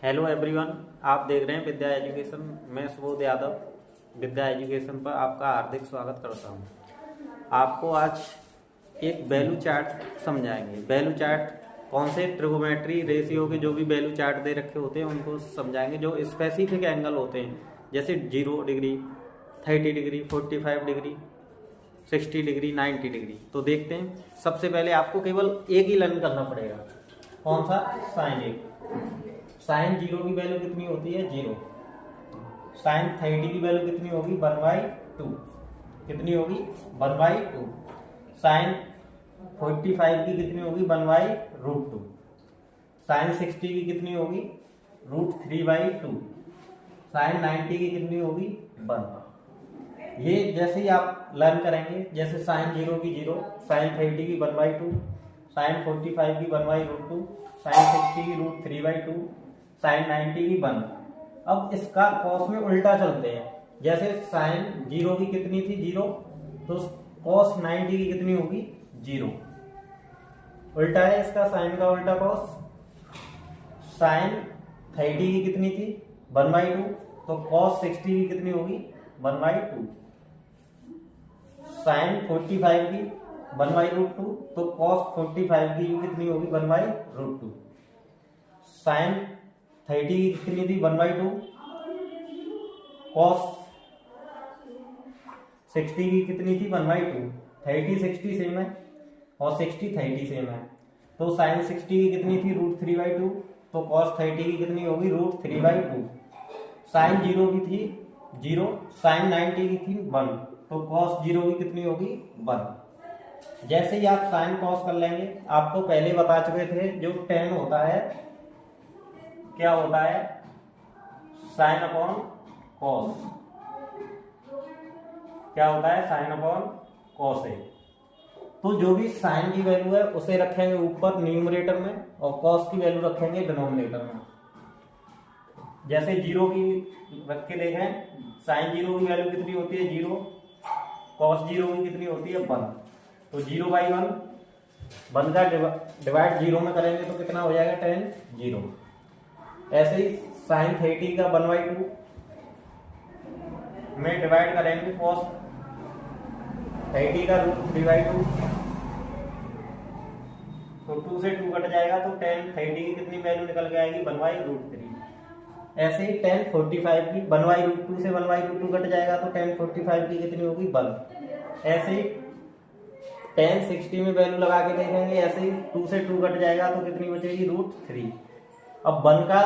Hello everyone, आप देख रहे हैं विद्या एजुकेशन। मैं सुबोध यादव विद्या एजुकेशन पर आपका हार्दिक स्वागत करता हूं। आपको आज एक वैल्यू चार्ट समझाएंगे। वैल्यू चार्ट कौन से ट्रिगोमेट्री रेशियो के जो भी वैल्यू चार्ट दे रखे होते हैं उनको समझाएंगे, जो स्पेसिफिक एंगल होते हैं, जैसे 0 degree, 30 degree, 45 degree, 60 degree, 90 degree. तो देखते हैं। सबसे पहले आपको केवल एक ही लर्न करना पड़ेगा। कौन सा? साइन एक। साइन 0 की वैल्यू कितनी होती है? 0। साइन 30 की वैल्यू कितनी होगी? 1/2। कितनी होगी? 1/2। साइन 45 की कितनी होगी? 1/√2। साइन 60 की कितनी होगी? √3/2। साइन 90 की कितनी होगी? 1। ये जैसे ही आप लर्न करेंगे, जैसे साइन 0 की 0, साइन 30 की 1/2, साइन 45 की 1/√2, साइन 60 की √3/2, साइन 90 की 1। अब इसका कॉस में उल्टा चलते हैं। जैसे साइन 0 की कितनी थी? 0। तो कॉस 90 की कितनी होगी? 0। उल्टा है इसका, साइन का उल्टा कॉस। साइन 30 की कितनी थी? 1/2। तो कॉस 60 की कितनी होगी? 1/2। साइन 45 की 1/√2, तो कॉस 45 की कितनी होगी? 1/√2। साइन 30 की कितनी थी? 1/2। कॉस 60 की कितनी थी? 1/2। 30 60 सेम है और 60 30 सेम है। तो साइन 60 की कितनी थी? √3/2। तो कॉस 30 की कितनी होगी? √3/2। साइन 0 की थी 0, साइन 90 की थी 1। तो कॉस 0 की कितनी होगी? 1। जैसे ही आप साइन कॉस कर लेंगे, आपको पहले बता चुके थे जो tan होता है, क्या होता है? Sine upon cos. क्या होता है? साइन अपॉन कॉस है। तो जो भी साइन की वैल्यू है उसे रखेंगे ऊपर न्यूमरेटर में और कॉस की वैल्यू रखेंगे डिनोमिनेटर में। जैसे 0 की रख के देखें, साइन 0 की वैल्यू कितनी होती है? 0। कॉस 0 की कितनी होती है? 1। तो 0/1, 1 का डिवाइड 0 में करेंगे तो कितना हो जाएगा? tan 0। ऐसे ही साइन 30 का 1/2 में डिवाइड करेंगे कॉस 30 का √3/2। तो 2 से 2 कट जाएगा तो tan 30 की कितनी वैल्यू निकल के आएगी? 1/√3। ऐसे ही tan 45 की 1/√2 से 1/√2 कट जाएगा तो tan 45 की कितनी होगी? 1। ऐसे ही tan 60 में वैल्यू लगा के देखेंगे, ऐसे ही 2 से 2 कट जाएगा तो कितनी बचेगी? √3। अब 1 का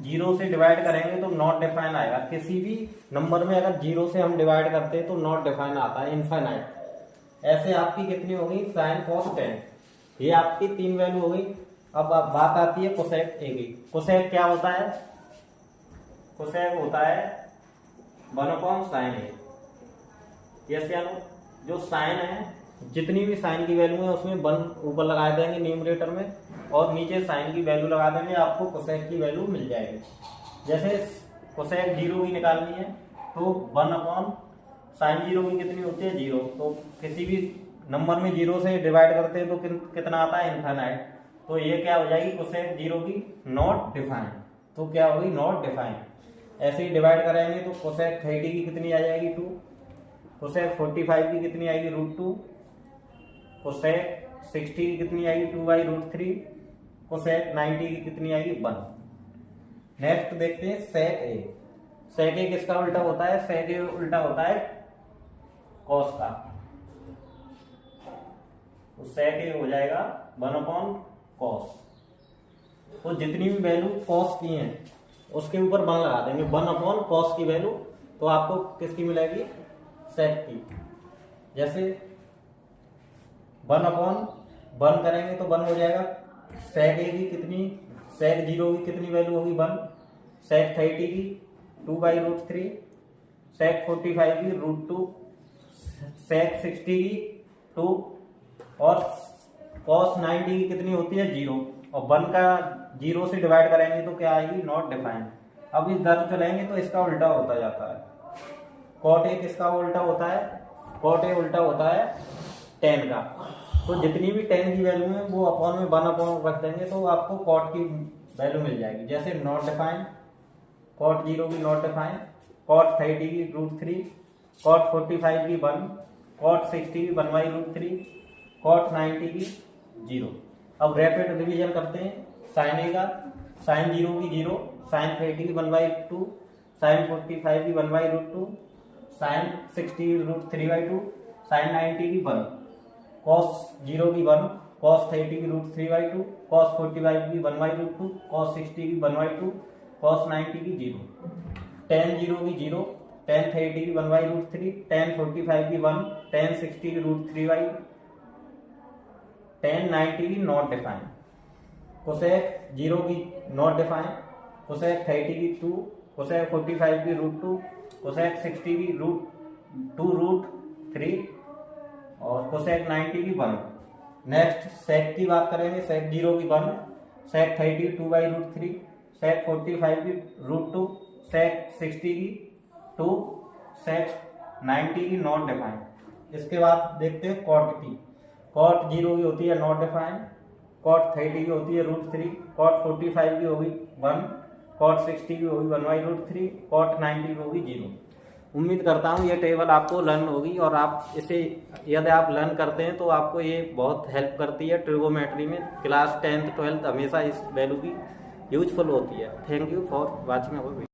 0 से डिवाइड करेंगे तो नॉट डिफाइन आएगा। किसी भी नंबर में अगर 0 से हम डिवाइड करते हैं तो नॉट डिफाइन आता है, इनफाइनाइट। ऐसे आपकी कितनी होगी? Sine cos tan। ये आपकी 3 वैल्यू हो गई। अब बात आती है कोसेक ए की। कोसेक क्या होता है? कोसेक होता है 1/sin A। यस या नो? जो साइन है, जितनी भी साइन की वैल्यू है उसमें 1 ऊपर लगा देंगे न्यूमरेटर में और नीचे साइन की वैल्यू लगा देंगे, आपको कोसेक की वैल्यू मिल जाएगी। जैसे कोसेक 0 की निकालनी है तो 1/sin 0 की कितनी होती है? 0। तो किसी भी नंबर में 0 से डिवाइड करते हैं तो कितना आता है? इनफाइनाइट। तो ये क्या हो जाएगी? कोसेक 0 की नॉट डिफाइन। तो क्या होगी? Not define. ऐसे ही डिवाइड करेंगे तो कोसेक 30 की कितनी आ जाएगी? 2। कोसेक 45 की कितनी आएगी? √2। कोसेक 60 की कितनी आएगी? 2/√3। कोसेक 90 की कितनी आएगी? 1। नेक्स्ट देखते हैं सेक ए। सेक ए किसका उल्टा होता है? सेक ए उल्टा होता है कॉस का। तो सेक ए हो जाएगा 1/cos। तो जितनी भी वैल्यू कॉस की हैं उसके ऊपर 1 लगा देंगे। 1/cos की वैल्यू तो आपको किसकी मिलेगी? सेक की। जैसे 1/1 करेंगे तो 1 हो जाएगा। सेक ए की कितनी? सेक 0 की कितनी वैल्यू होगी? 1। सेक 30 की 2/√3। सेक 45 की √2। सेक 60 की 2। और cos 90 की कितनी होती है? 0। और 1 का 0 से डिवाइड करेंगे तो क्या आएगी? Not defined. अब इधर चलेंगे तो इसका उल्टा होता जाता है। cot A किसका उल्टा होता है? cot A उल्टा होता है tan का। तो जितनी भी tan की वैल्यू है वो अपॉन में 1 अपॉन रख देंगे तो आपको cot की वैल्यू मिल जाएगी। जैसे नॉट डिफाइन, कॉट 0 की नॉट डिफाइन, कॉट 30 की √3, कॉट 45 की 1, कॉट 60 की 1/√3, कॉट 90 की 0। अब रैपिड रिवीजन करते हैं। साइन ए का साइन 0 की 0, साइन 30 की 1/2, साइन 45 की 1/√2, साइन 60 की √3/2, साइन 90 की 1, कॉस 0 की 1, कॉस 30 की √3/2, कॉस 45 की 1/√2, कॉस 60 की 1/2, कॉस 90 की 0, tan 0 की 0, tan 30 की 1/√3, tan 45 की 1, tan 60 की √3/, tan 90 की नॉट डिफाइन, कोसेक 0 की नॉट डिफाइन, कोसेक 30 की 2, कोसेक 45 की √2, कोसेक 60 की √2√3 और कोसेक 90 की 1। नेक्स्ट सेक की बात करेंगे। सेक 0 की 1, सेक 30 की 2/√3, सेक 45 की √2, सेक 60 की 2, सेक 90 की नॉट डिफाइन। इसके बाद देखते हैं कॉट की। कॉट 0 की होती है नॉट डिफाइन, कॉट 30 की होती है √3, कॉट 45 की होगी 1, कॉट 60 की होगी 1/√3, कॉट 90 की होगी 0। उम्मीद करता हूँ ये टेबल आपको लर्न होगी और आप इसे यदि आप लर्न करते हैं तो आपको ये बहुत हेल्प करती है ट्रिगोमेट्री में। क्लास 10th 12th हमेशा इस वैल्यू की यूजफुल होती है। Thank you for watching our video.